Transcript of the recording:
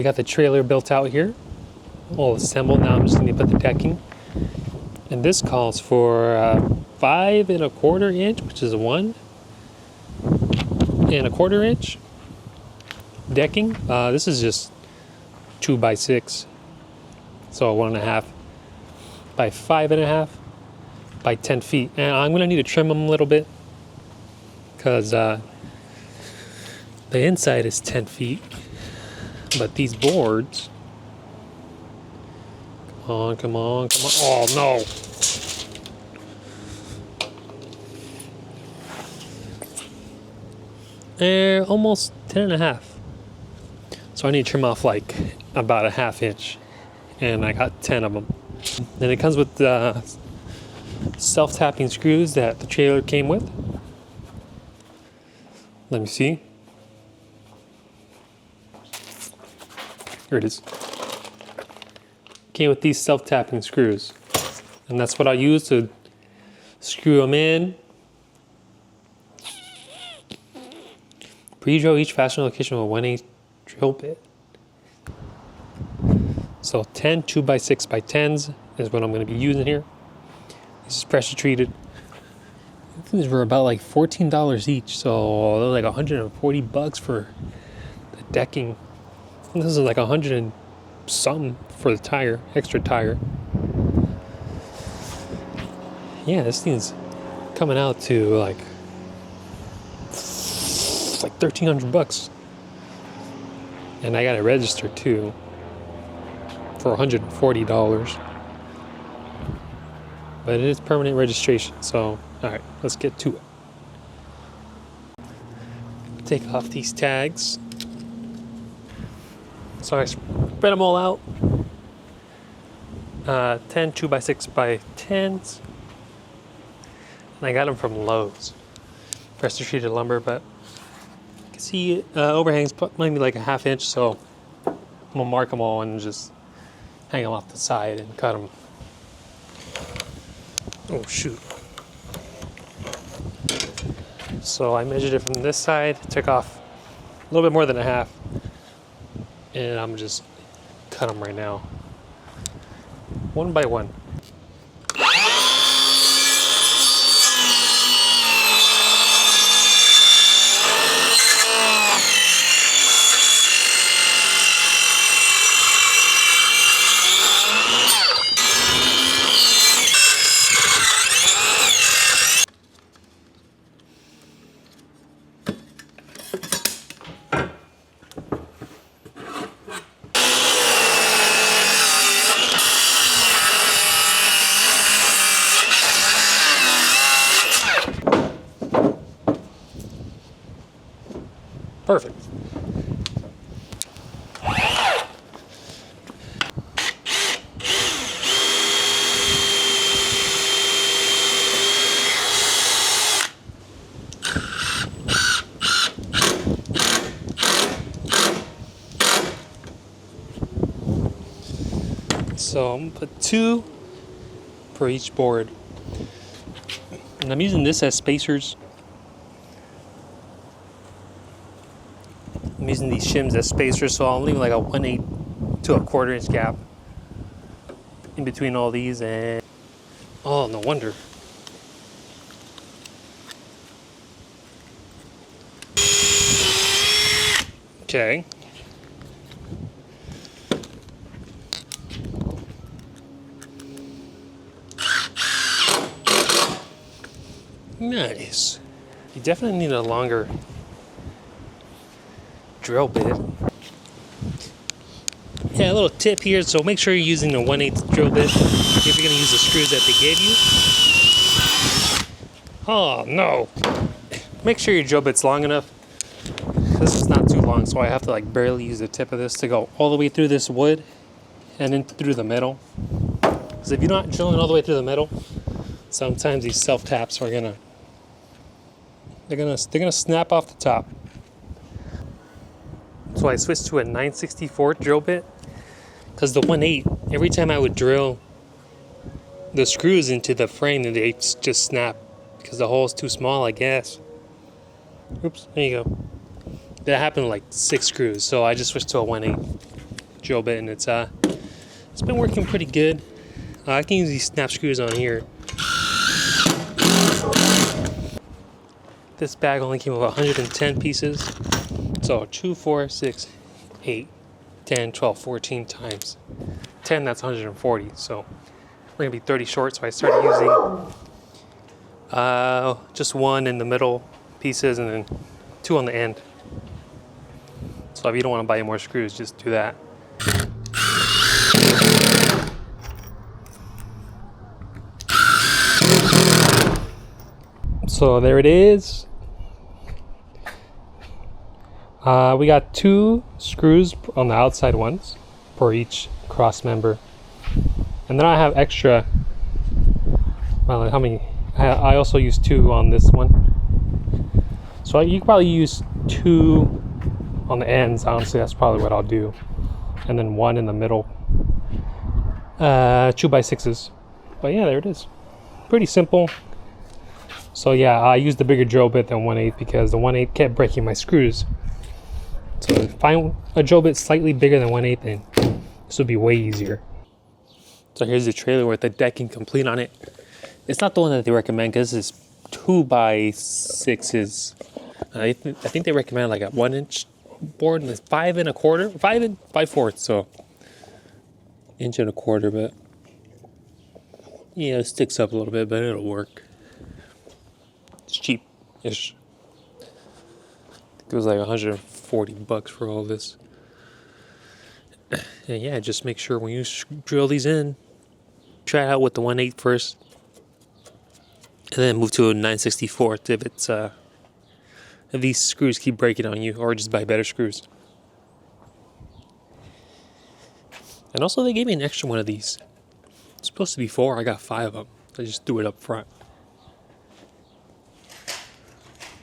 We got the trailer built out here, all assembled. Now I'm just going to put the decking. And this calls for 5¼ inch, which is 1¼ inch decking. This is just 2x6, so 1.5 by 5.5 by 10 feet. And I'm going to need to trim them a little bit because the inside is 10 feet. But these boards, come on. Oh no. They're almost 10.5. So I need to trim off like about a 1/2 inch. And I got 10 of them. And it comes with the self-tapping screws that the trailer came with. Let me see. Here it is. Came with these self-tapping screws. And that's what I use to screw them in. Pre-drill each fastener location with a 1/8 drill bit. So 10 2x6x10s is what I'm going to be using here. This is pressure treated. These were about like $14 each, so they're like $140 for the decking. And this is like 100 and something for the tire, extra tire. Yeah, this thing's coming out to like $1,300. And I got it registered too for $140. But it is permanent registration, so alright, let's get to it. Take off these tags. So I spread them all out. 10 2x6x10s. And I got them from Lowe's. Pressure treated lumber, but you can see overhangs might be like a 1/2 inch, so I'm gonna mark them all and just hang them off the side and cut them. Oh shoot. So I measured it from this side, took off a little bit more than a 1/2. And I'm just cut them right now, one by one. Perfect. So I'm gonna put 2 for each board. And I'm using this as spacers. I'm using these shims as spacers, so I'll leave like a 1/8 to a 1/4 inch gap in between all these. And oh, no wonder. Okay. Nice. You definitely need a longer drill bit. Yeah, a little tip here, so make sure you're using a 1/8 drill bit if you're going to use the screws that they gave you. Oh no. Make sure your drill bit's long enough. This is not too long, so I have to like barely use the tip of this to go all the way through this wood and then through the middle. Because if you're not drilling all the way through the middle, sometimes these self taps are gonna snap off the top. So I switched to a 9/64 drill bit because the 1/8, every time I would drill the screws into the frame, they just snap because the hole is too small, I guess. Oops, there you go. That happened with like 6 screws, so I just switched to a 1/8. drill bit, and it's been working pretty good. I can use these snap screws on here. This bag only came with 110 pieces. So 2, 4, 6, 8, 10, 12, 14 times 10, that's 140. So we're gonna be 30 short. So I started using just one in the middle pieces and then 2 on the end. So if you don't want to buy any more screws, just do that. So there it is. We got 2 screws on the outside ones for each cross member. And then I have extra, well, how many? I also use 2 on this one. So you can probably use 2 on the ends. Honestly, that's probably what I'll do. And then 1 in the middle. 2x6s. But yeah, there it is. Pretty simple. So yeah, I used the bigger drill bit than 1/8 because the 1/8 kept breaking my screws. So if I find a drill bit slightly bigger than 1/8, then this would be way easier. So here's the trailer with the decking complete on it. It's not the one that they recommend because it's 2x6s. I think they recommend like a 1-inch board, and it's 5 1/4, 5 5/4. So 1.25 inch, but yeah, it sticks up a little bit, but it'll work. It's cheap-ish. It was like 140 bucks for all this. And yeah, just make sure when you drill these in, try it out with the 1/8 first, and then move to a 9/64 if it's if these screws keep breaking on you, or just buy better screws. And also, they gave me an extra one of these. It's supposed to be 4. I got 5 of them. I just threw it up front.